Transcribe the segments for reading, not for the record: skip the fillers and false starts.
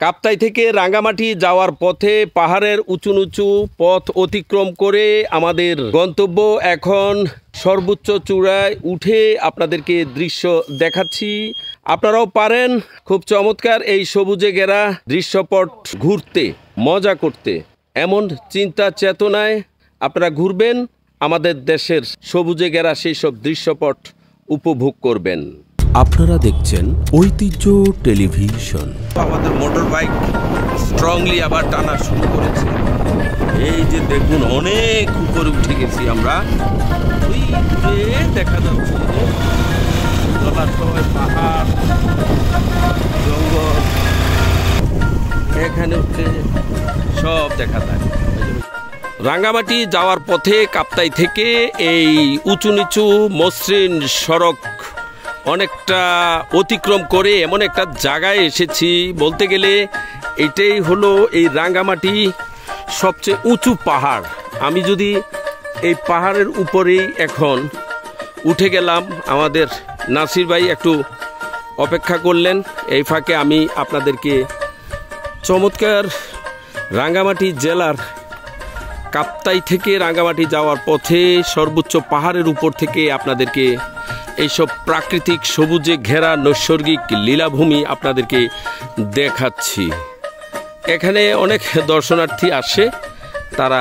কাপ্তাই থেকে রাঙ্গামাটি যাওয়ার পথে পাহাড়ের উঁচু উঁচু পথ অতিক্রম করে আমাদের গন্তব্য। এখন সর্বোচ্চ চূড়ায় উঠে আপনাদেরকে দৃশ্য দেখাচ্ছি। আপনারাও পারেন খুব চমৎকার এই সবুজে ঘেরা দৃশ্যপট ঘুরতে, মজা করতে। এমন চিন্তা চেতনায় আপনারা ঘুরবেন, আমাদের দেশের সবুজে ঘেরা সেই সব দৃশ্যপট উপভোগ করবেন। আপনারা দেখছেন ঐতিহ্য টেলিভিশন। আমাদের মোটর বাইক স্ট্রংলি আবার টানা শুরু করেছে। এই যে দেখুন, অনেক উপরে উঠে গেছি আমরা। ওই দূরে দেখা যাচ্ছে জলাশয়, পাহাড়, জঙ্গল, এখানে উঠে সব দেখা যায়। রাঙ্গামাটি যাওয়ার পথে কাপ্তাই থেকে এই উঁচু নিচু মসৃণ সড়ক অনেকটা অতিক্রম করে এমন একটা জায়গায় এসেছি, বলতে গেলে এটাই হলো এই রাঙ্গামাটি সবচেয়ে উঁচু পাহাড়। আমি যদি এই পাহাড়ের উপরেই এখন উঠে গেলাম, আমাদের নাসির ভাই একটু অপেক্ষা করলেন। এই ফাঁকে আমি আপনাদেরকে চমৎকার রাঙ্গামাটি জেলার কাপ্তাই থেকে রাঙ্গামাটি যাওয়ার পথে সর্বোচ্চ পাহাড়ের উপর থেকে আপনাদেরকে এইসব প্রাকৃতিক সবুজে ঘেরা নৈসর্গিক লীলাভূমি আপনাদেরকে দেখাচ্ছি। এখানে অনেক দর্শনার্থী আসে, তারা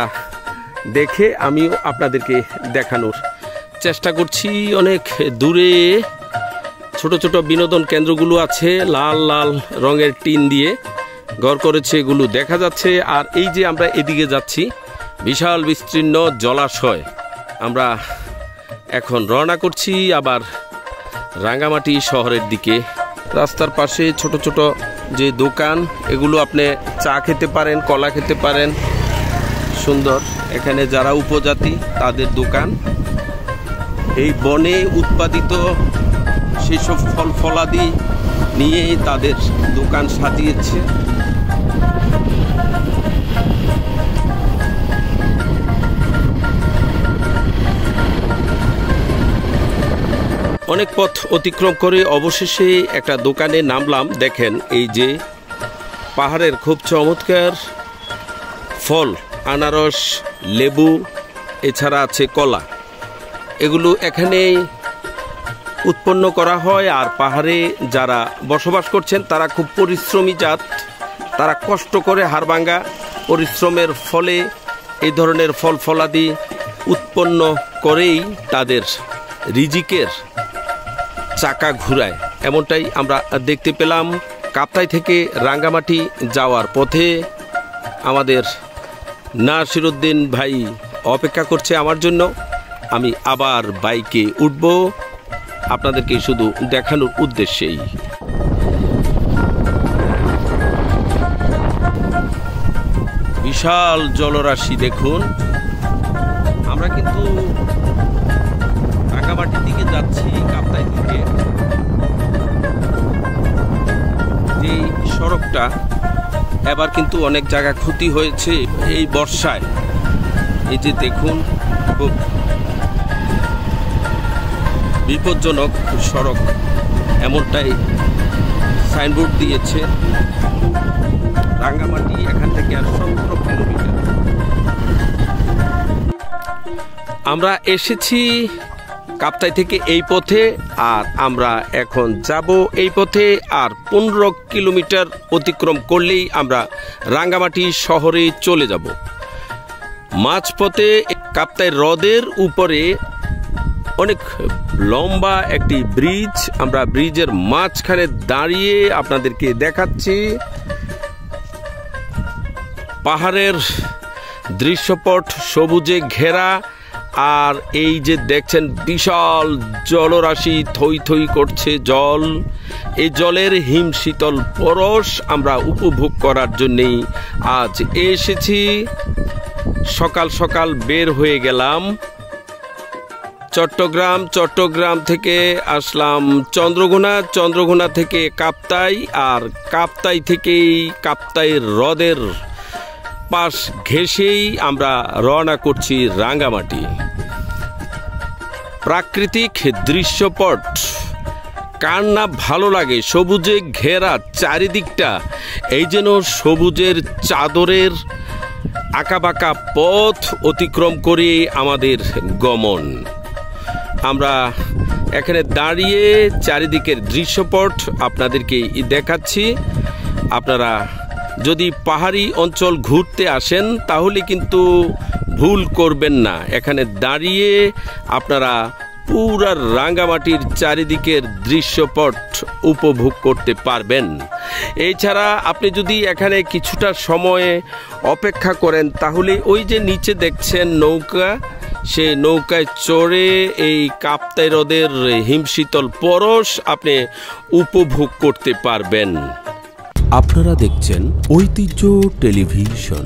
দেখে আমিও আপনাদেরকে দেখানোর চেষ্টা করছি। অনেক দূরে ছোট ছোট বিনোদন কেন্দ্রগুলো আছে, লাল লাল রঙের টিন দিয়ে ঘর করেছে, এগুলো দেখা যাচ্ছে। আর এই যে আমরা এদিকে যাচ্ছি, বিশাল বিস্তীর্ণ জলাশয়। আমরা এখন রওনা করছি আবার রাঙ্গামাটি শহরের দিকে। রাস্তার পাশে ছোট ছোট যে দোকান, এগুলো আপনি চা খেতে পারেন, কলা খেতে পারেন, সুন্দর। এখানে যারা উপজাতি তাদের দোকান। এই বনে উৎপাদিত সেসব ফল ফলাদি নিয়ে তাদের দোকান সাজিয়েছে। অনেক পথ অতিক্রম করে অবশেষে একটা দোকানে নামলাম। দেখেন, এই যে পাহাড়ের খুব চমৎকার ফল, আনারস, লেবু, এছাড়া আছে কলা, এগুলো এখানে উৎপন্ন করা হয়। আর পাহাড়ে যারা বসবাস করছেন তারা খুব পরিশ্রমী জাত, তারা কষ্ট করে হাড়ভাঙ্গা পরিশ্রমের ফলে এই ধরনের ফল ফলাদি উৎপন্ন করেই তাদের রিজিকের চাকা ঘুরায়। এমনটাই আমরা দেখতে পেলাম। কাপ্তাই থেকে রাঙ্গামাটি যাওয়ার পথে আমাদের নাসিরউদ্দিন ভাই অপেক্ষা করছে আমার জন্য। আমি আবার বাইকে উঠব আপনাদেরকে শুধু দেখানোর উদ্দেশ্যেই। বিশাল জলরাশি দেখুন। আমরা কিন্তু রাঙ্গামাটির দিকে যাচ্ছি। কাপ্তাই থেকে যে সড়কটা এবার কিন্তু অনেক জায়গা ক্ষতি হয়েছে এই বর্ষায়। এই যে দেখুন, খুব বিপজ্জনক সড়ক, এমনটাই সাইনবোর্ড দিয়েছে। রাঙ্গামাটি এখান থেকে আর 17 কিলোমিটার। আমরা এসেছি কাপ্তাই থেকে এই পথে, আর আমরা এখন যাব এই পথে। আর 15 কিলোমিটার অতিক্রম করলেই আমরা রাঙ্গামাটি শহরে চলে যাব। মাঝপথে কাপ্তাই হ্রদের উপরে অনেক লম্বা একটি ব্রিজ, আমরা ব্রিজের মাঝখানে দাঁড়িয়ে আপনাদেরকে দেখাচ্ছি পাহাড়ের দৃশ্যপট সবুজে ঘেরা। আর এই যে দেখছেন বিশাল জলরাশি, থই থই করছে জল। এই জলের হিম শীতল পরশ আমরা উপভোগ করার জন্যেই আজ এসেছি। সকাল সকাল বের হয়ে গেলাম চট্টগ্রাম থেকে আসলাম চন্দ্রঘোনা থেকে কাপ্তাই, আর কাপ্তাই থেকেই কাপ্তাই হ্রদের পাশ ঘেঁষেই আমরা রওনা করছি রাঙ্গামাটি। প্রাকৃতিক দৃশ্যপট কার না ভালো লাগে সবুজে ঘেরা চারিদিকটা, এই যেন সবুজের চাদরের আঁকাবাঁকা পথ অতিক্রম করে আমাদের গমন। আমরা এখানে দাঁড়িয়ে চারিদিকের দৃশ্যপট আপনাদেরকে দেখাচ্ছি। আপনারা যদি পাহাড়ি অঞ্চল ঘুরতে আসেন তাহলে কিন্তু ভুল করবেন না, এখানে দাঁড়িয়ে আপনারা পুরা রাঙ্গামাটির চারিদিকের দৃশ্যপট উপভোগ করতে পারবেন। এছাড়া আপনি যদি এখানে কিছুটা সময় অপেক্ষা করেন তাহলে ওই যে নিচে দেখছেন নৌকা, সেই নৌকায় চড়ে এই কাপ্তাই হ্রদের হিমশীতল পরশ আপনি উপভোগ করতে পারবেন। আপনারা দেখছেন ঐতিহ্য টেলিভিশন।